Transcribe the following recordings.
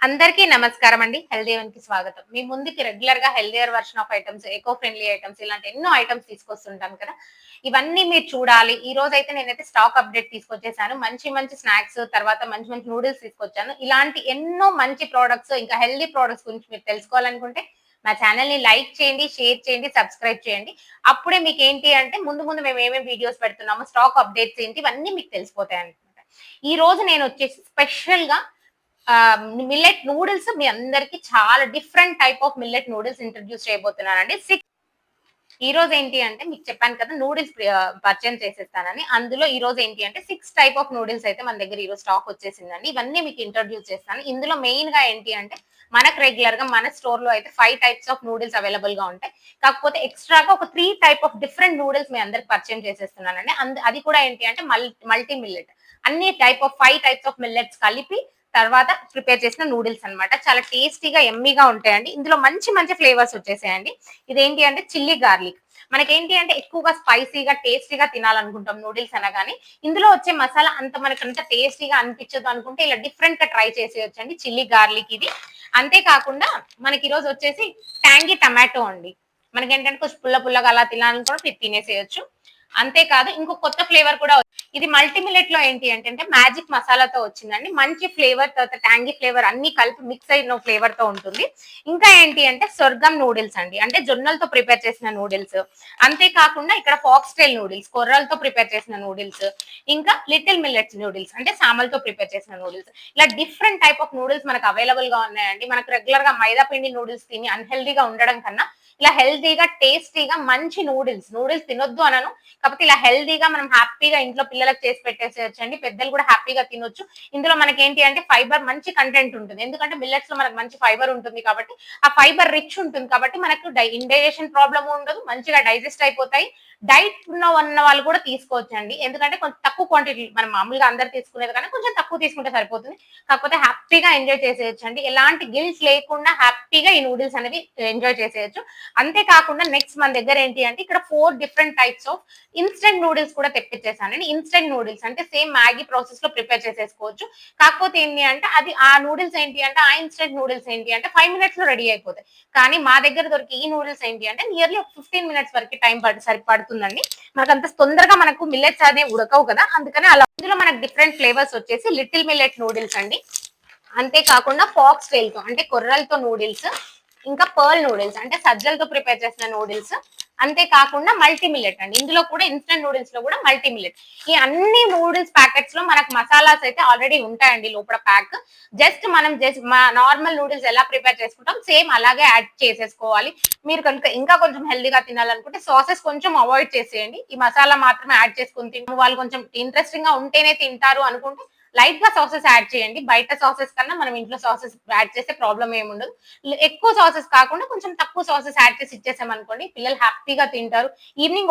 అందరికీ నమస్కారం అండి. హెల్దీ స్వాగతం. మీ ముందుకి రెగ్యులర్ గా healthier version of items, eco friendly items ఇలాంటి ఎన్నో ఐటమ్స్ తీసుకొస్తుంటాం కదా! ఇవన్నీ మీరు చూడాలి. ఈ రోజైతే నేనైతే స్టాక్ అప్డేట్ తీసుకొచ్చేసాను. మంచి మంచి స్నాక్స్, తర్వాత మంచి మంచి నూడిల్స్ తీసుకొచ్చాను. ఇలాంటి ఎన్నో మంచి ప్రొడక్ట్స్, ఇంకా హెల్దీ ప్రొడక్ట్స్ గురించి మీరు తెలుసుకోవాలనుకుంటే మా ఛానెల్‌ని లైక్ చేయండి, షేర్ చేయండి, సబ్స్క్రైబ్ చేయండి. అప్పుడే మీకేంటి అంటే ముందు ముందు మేము ఏమేమి వీడియోస్ పెడుతున్నామో, స్టాక్ అప్డేట్స్ ఏంటి ఇవన్నీ మీకు తెలిసిపోతాయన్నమాట. ఈ రోజు నేనొచ్చేసి స్పెషల్‌గా మిల్లెట్ నూడిల్స్ మీ అందరికి చాలా different type of millet noodles introduce చేయబోతున్నానండి. ఈ రోజు ఏంటి అంటే మీకు చెప్పాను కదా నూడిల్స్ పర్చేజ్ చేసేస్తానని. అందులో ఈ రోజు ఏంటి అంటే 6 టైప్ ఆఫ్ నూడిల్స్ అయితే మన దగ్గర ఈ రోజు స్టాక్ వచ్చేసిందండి. ఇవన్నీ మీకు ఇంట్రొడ్యూస్ చేస్తాను. ఇందులో మెయిన్ గా ఏంటి అంటే మనకు రెగ్యులర్ గా మన స్టోర్ లో అయితే 5 టైప్స్ ఆఫ్ నూడిల్స్ అవైలబుల్ గా ఉంటాయి. కాకపోతే ఎక్స్ట్రాగా ఒక 3 టైప్ ఆఫ్ డిఫరెంట్ నూడిల్స్ మీ అందరికి పరిచయం చేసేస్తున్నానండి. అది కూడా ఏంటి అంటే మల్టీ మిల్లెట్. అన్ని type of 5 types of millets కలిపి తర్వాత ప్రిపేర్ చేసిన నూడిల్స్ అన్నమాట. చాలా టేస్టీగా యమ్మీగా ఉంటాయండి. ఇందులో మంచి మంచి ఫ్లేవర్స్ వచ్చేసాయండి. ఇదేంటి అంటే చిల్లీ గార్లిక్. మనకేంటి అంటే ఎక్కువగా స్పైసీగా, టేస్టీగా తినాలనుకుంటాం నూడిల్స్ అనగానే. ఇందులో వచ్చే మసాలా మనకంత టేస్టీగా అనిపించదు అనుకుంటే ఇలా డిఫరెంట్ గా ట్రై చేసేయొచ్చండి. చిల్లీ గార్లిక్ ఇది. అంతే కాకుండా మనకి ఈరోజు వచ్చేసి ట్యాంగీ టమాటో అండి. మనకేంటంటే కొంచెం పుల్ల పుల్లగా అలా తినాలనుకుంటే తినేసేయొచ్చు. అంతేకాదు ఇంకో కొత్త ఫ్లేవర్ కూడా ఇది మల్టీ మిల్లెట్ లో ఏంటి అంటే మ్యాజిక్ మసాలాతో వచ్చిందండి. మంచి ఫ్లేవర్, తర్వాత ట్యాంగీ ఫ్లేవర్ అన్ని కలిపి మిక్స్ అయిన ఫ్లేవర్ తో ఉంటుంది. ఇంకా ఏంటి అంటే స్వర్గం నూడిల్స్ అండి. అంటే జొన్నలతో ప్రిపేర్ చేసిన నూడిల్స్. అంతేకాకుండా ఇక్కడ ఫాక్స్ టైల్ నూడిల్స్, కొర్రలతో ప్రిపేర్ చేసిన నూడిల్స్. ఇంకా లిటిల్ మిల్లెట్స్ నూడిల్స్ అంటే సామలతో ప్రిపేర్ చేసిన నూడిల్స్. ఇలా డిఫరెంట్ టైప్ ఆఫ్ నూడిల్స్ మనకు అవైలబుల్ గా ఉన్నాయండి. మనకు రెగ్యులర్ గా మైదా పిండి నూడిల్స్ తిని అన్హెల్దీగా ఉండడం కన్నా ఇలా హెల్దీగా, టేస్టీగా మంచి నూడిల్స్ తినొద్దు అనను. కాకపోతే ఇలా హెల్దీగా మనం హ్యాపీగా ఇంట్లో పిల్లలకు చేసి పెట్టేసేయచ్చండి. పెద్దలు కూడా హ్యాపీగా తినొచ్చు. ఇందులో మనకేంటి అంటే ఫైబర్ మంచి కంటెంట్ ఉంటుంది. ఎందుకంటే మిల్లెట్స్ లో మనకు మంచి ఫైబర్ ఉంటుంది కాబట్టి, ఆ ఫైబర్ రిచ్ ఉంటుంది కాబట్టి మనకు ఇండైజెషన్ ప్రాబ్లమ్ ఉండదు. మంచిగా డైజెస్ట్ అయిపోతాయి. డైట్ ఉన్న వాళ్ళు కూడా తీసుకోవచ్చండి. ఎందుకంటే కొంచెం తక్కువ క్వాంటిటీ మనం మామూలుగా అందరు తీసుకునేది కానీ కొంచెం తక్కువ తీసుకుంటే సరిపోతుంది. కాకపోతే హ్యాపీగా ఎంజాయ్ చేసేయచ్చండి. ఎలాంటి గిల్ట్ లేకుండా హ్యాపీగా ఈ నూడిల్స్ అనేవి ఎంజాయ్ చేసేయచ్చు. అంతేకాకుండా నెక్స్ట్ మన దగ్గర ఏంటి అంటే ఇక్కడ 4 different types of instant noodles కూడా తెప్పించేసానండి. ఇన్స్టెంట్ నూడిల్స్ అంటే సేమ్ మ్యాగీ ప్రాసెస్ లో ప్రిపేర్ చేసేసుకోవచ్చు. కాకపోతే ఏంటి అంటే ఆ నూడిల్స్ ఏంటి అంటే ఆ ఇన్స్టెంట్ నూడిల్స్ ఏంటి అంటే 5 మినిట్స్ లో రెడీ అయిపోతాయి. కానీ మా దగ్గర దొరికే ఈ నూడిల్స్ ఏంటి అంటే నియర్లీ ఒక 15 మినిట్స్ వరకు టైం సరిపడుతుందండి. మనకంత తొందరగా మనకు మిల్లెట్స్ అనేవి ఉడకవు కదా, అందుకని అలా. ఇందులో మనకు డిఫరెంట్ ఫ్లేవర్స్ వచ్చేసి లిటిల్ మిల్లెట్ నూడిల్స్ అండి. అంతేకాకుండా ఫాక్స్ టైల్ తో అంటే కొర్రలతో నూడిల్స్, ఇంకా పర్ల్ నూడిల్స్ అంటే సజ్జలతో ప్రిపేర్ చేసిన నూడిల్స్. అంతేకాకుండా మల్టీ మిల్లెట్ అండి. ఇందులో కూడా ఇన్స్టెంట్ నూడిల్స్ లో కూడా మల్టీ మిల్లెట్. ఈ అన్ని నూడిల్స్ ప్యాకెట్స్ లో మనకు మసాలాస్ అయితే ఆల్రెడీ ఉంటాయండి లోపల ప్యాక్. జస్ట్ మా నార్మల్ నూడిల్స్ ఎలా ప్రిపేర్ చేసుకుంటాం సేమ్ అలాగే యాడ్ చేసేసుకోవాలి. మీరు కనుక ఇంకా కొంచెం హెల్దీగా తినాలనుకుంటే సాసెస్ కొంచెం అవాయిడ్ చేసేయండి. ఈ మసాలా మాత్రమే యాడ్ చేసుకుని తిని వాళ్ళు కొంచెం ఇంట్రెస్టింగ్ గా ఉంటేనే తింటారు అనుకుంటే లైట్ గా సాసెస్ యాడ్ చేయండి. బయట సాసెస్ కన్నా మనం ఇంట్లో సాసెస్ యాడ్ చేస్తే ప్రాబ్లం ఏముండదు. ఎక్కువ సాసెస్ కాకుండా కొంచెం తక్కువ సాసెస్ యాడ్ చేసి ఇచ్చేసామనుకోండి పిల్లలు హ్యాపీగా తింటారు. ఈవినింగ్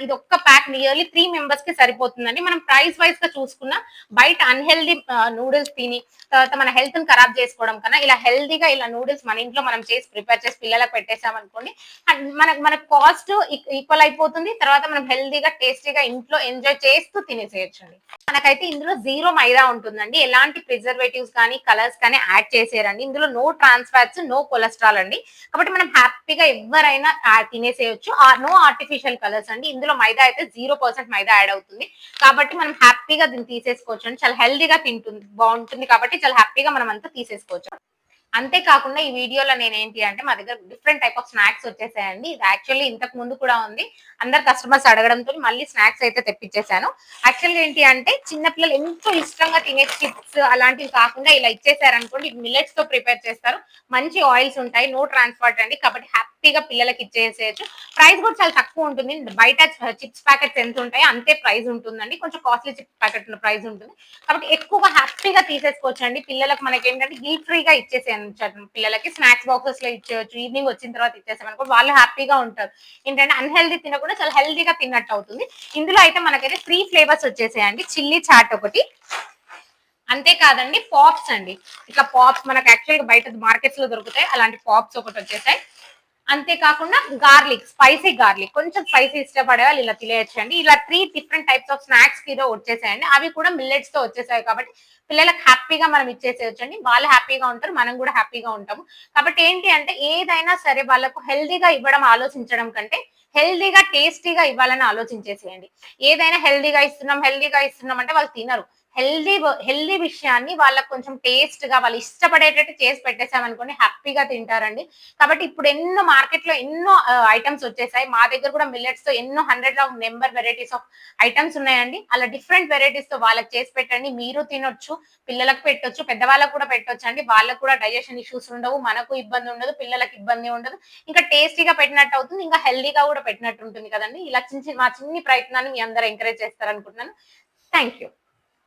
ఇది ఒక్క ప్యాక్ నియర్లీ 3 మెంబర్స్ కి సరిపోతుందండి. మనం ప్రైస్ వైజ్ గా చూసుకున్నా బయట అన్హెల్దీ నూడిల్స్ తిని తర్వాత మన హెల్త్ ని ఖరాబ్ చేసుకోవడం కన్నా ఇలా హెల్దీగా ఇలా నూడిల్స్ మన ఇంట్లో మనం చేసి ప్రిపేర్ చేసి పిల్లలకు పెట్టేసామనుకోండి మన కాస్ట్ ఈక్వల్ అయిపోతుంది. తర్వాత మనం హెల్దీగా టేస్టీగా ఇంట్లో ఎంజాయ్ చేస్తూ తినేసేయచ్చండి. మనకైతే ఇందులో జీరో మైదా ఉంటుందండి. ఎలాంటి ప్రిజర్వేటివ్స్ కానీ కలర్స్ కానీ యాడ్ చేసేయరండి. ఇందులో no trans fats, no cholesterol అండి. కాబట్టి మనం హ్యాపీగా ఎవరైనా తినేసేయచ్చు. నో ఆర్టిఫిషియల్ కలర్స్ అండి. ఇందులో మైదా అయితే 0% మైదా యాడ్ అవుతుంది. కాబట్టి మనం హ్యాపీగా దీన్ని తీసేసుకోవచ్చు అండి. చాలా హెల్దీగా బాగుంటుంది కాబట్టి చాలా హ్యాపీగా మనం అంతా తీసేసుకోవచ్చు. అంతేకాకుండా ఈ వీడియోలో నేనేంటి అంటే మా దగ్గర డిఫరెంట్ టైప్ ఆఫ్ స్నాక్స్ వచ్చేసాయండి. ఇది యాక్చువల్లీ ఇంతకు ముందు కూడా ఉంది. అందరు కస్టమర్స్ అడగడంతో మళ్ళీ స్నాక్స్ అయితే తెప్పించేశాను. యాక్చువల్గా ఏంటి అంటే చిన్నపిల్లలు ఎంతో ఇష్టంగా తినే చిప్స్ అలాంటివి కాకుండా ఇలా ఇచ్చేసారనుకోండి మిల్లెట్స్ తో ప్రిపేర్ చేస్తారు. మంచి ఆయిల్స్ ఉంటాయి, నో ట్రాన్స్ఫార్ట్ అండి. కాబట్టి హ్యాపీగా పిల్లలకి ఇచ్చేసేయచ్చు. ప్రైస్ కూడా చాలా తక్కువ ఉంటుంది. బయట చిప్స్ ప్యాకెట్స్ ఎంత ఉంటాయో అంతే ప్రైస్ ఉంటుందండి. కొంచెం కాస్ట్లీ చిప్స్ ప్యాకెట్ ప్రైస్ ఉంటుంది. కాబట్టి ఎక్కువగా హ్యాపీగా తీసేసుకోవచ్చు అండి. పిల్లలకు మనకి ఏంటంటే గిల్ట్ ఫ్రీగా ఇచ్చేసేయచ్చు. పిల్లలకి స్నాక్స్ బాక్సెస్ లో ఇచ్చేయచ్చు. ఈవినింగ్ వచ్చిన తర్వాత ఇచ్చేసామనుకో వాళ్ళు హ్యాపీగా ఉంటారు. ఏంటంటే అన్హెల్దీ తినకుండా చాలా హెల్దీగా తిన్నట్టు అవుతుంది. ఇందులో అయితే మనకైతే 3 ఫ్లేవర్స్ వచ్చేసాయండి. చిల్లీ చాట్ ఒకటి, అంతేకాదండి పాప్స్ అండి. ఇట్లా పాప్స్ మనకు యాక్చువల్గా బయట మార్కెట్స్ లో దొరుకుతాయి. అలాంటి పాప్స్ ఒకటి వచ్చేసాయి. అంతేకాకుండా గార్లిక్, స్పైసీ గార్లిక్, కొంచెం స్పైసీ ఇష్టపడే వాళ్ళు ఇలా తినేయచ్చండి. ఇలా 3 డిఫరెంట్ టైప్స్ ఆఫ్ స్నాక్స్ కిలో వచ్చేసాయండి. అవి కూడా మిల్లెట్స్ తో వచ్చేసాయి కాబట్టి పిల్లలకు హ్యాపీగా మనం ఇచ్చేసేయొచ్చండి. వాళ్ళు హ్యాపీగా ఉంటారు, మనం కూడా హ్యాపీగా ఉంటాము. కాబట్టి ఏంటి అంటే ఏదైనా సరే వాళ్ళకు హెల్తీగా ఇవ్వడం ఆలోచించడం కంటే హెల్తీగా టేస్టీగా ఇవ్వాలని ఆలోచించేసేయండి. ఏదైనా హెల్తీగా ఇస్తున్నాం అంటే వాళ్ళు తినరు. హెల్తీ విషయాన్ని వాళ్ళకి కొంచెం టేస్ట్ గా వాళ్ళు ఇష్టపడేటట్టు చేసి పెట్టేసామనుకోండి హ్యాపీగా తింటారండి. కాబట్టి ఇప్పుడు ఎన్నో మార్కెట్ లో ఎన్నో ఐటమ్స్ వచ్చేసాయి. మా దగ్గర కూడా మిల్లెట్స్ తో ఎన్నో hundred of number varieties of items ఉన్నాయండి. అలా డిఫరెంట్ వెరైటీస్ తో వాళ్ళకి చేసి పెట్టండి. మీరు తినొచ్చు, పిల్లలకు పెట్టొచ్చు, పెద్దవాళ్ళకు కూడా పెట్టొచ్చు అండి. వాళ్ళకు కూడా డైజెషన్ ఇష్యూస్ ఉండవు, మనకు ఇబ్బంది ఉండదు, పిల్లలకు ఇబ్బంది ఉండదు. ఇంకా టేస్టీగా పెట్టినట్టు అవుతుంది, ఇంకా హెల్దీగా కూడా పెట్టినట్టు ఉంటుంది కదండి. ఇలా మా చిన్ని ప్రయత్నాన్ని మీ అందరూ ఎంకరేజ్ చేస్తారనుకుంటున్నాను. Thank you.